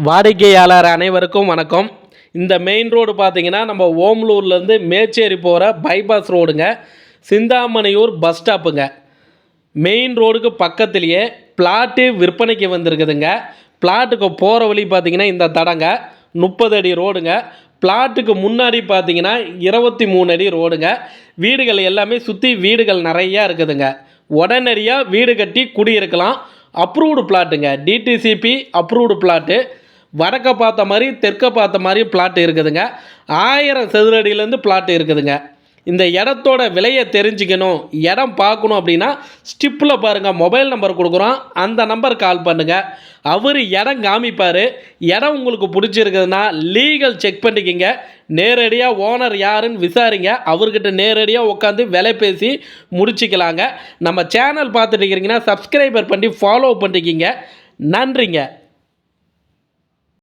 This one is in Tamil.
வாடிக்கையாளர் அனைவருக்கும் வணக்கம். இந்த மெயின் ரோடு பார்த்தீங்கன்னா நம்ம ஓமலூர்லேருந்து மேச்சேரி போகிற பைபாஸ் ரோடுங்க. சிந்தாமணியூர் பஸ் ஸ்டாப்புங்க. மெயின் ரோடுக்கு பக்கத்துலேயே பிளாட்டு விற்பனைக்கு வந்திருக்குதுங்க. பிளாட்டுக்கு போகிற வழி பார்த்தீங்கன்னா இந்த தடங்க 30 அடி ரோடுங்க. பிளாட்டுக்கு முன்னாடி பார்த்தீங்கன்னா 23 அடி ரோடுங்க. வீடுகள் எல்லாமே சுற்றி வீடுகள் நிறையா இருக்குதுங்க. உடனடியாக வீடு கட்டி குடியிருக்கலாம். அப்ரூவ்டு பிளாட்டுங்க. DTCP approved plot. வடக்க பார்த்த மாதிரி தெற்க பார்த்த மாதிரி பிளாட் இருக்குதுங்க. 1000 சதுரடியிலேருந்து பிளாட் இருக்குதுங்க. இந்த இடத்தோட விலையை தெரிஞ்சுக்கணும், இடம் பார்க்கணும் அப்படின்னா ஸ்டிப்பில் பாருங்கள், மொபைல் நம்பர் கொடுக்குறோம், அந்த நம்பர் கால் பண்ணுங்கள். அவர் இடம் காமிப்பார். இடம் உங்களுக்கு பிடிச்சிருக்குதுன்னா லீகல் செக் பண்ணிக்கிங்க. நேரடியாக ஓனர் யாருன்னு விசாரிங்க. அவர்கிட்ட நேரடியாக உட்காந்து விலை பேசி முடிச்சுக்கலாங்க. நம்ம சேனல் பார்த்துட்டு இருக்கிறீங்கன்னா சப்ஸ்கிரைபர் பண்ணி ஃபாலோ பண்ணிக்கிங்க. நன்றிங்க.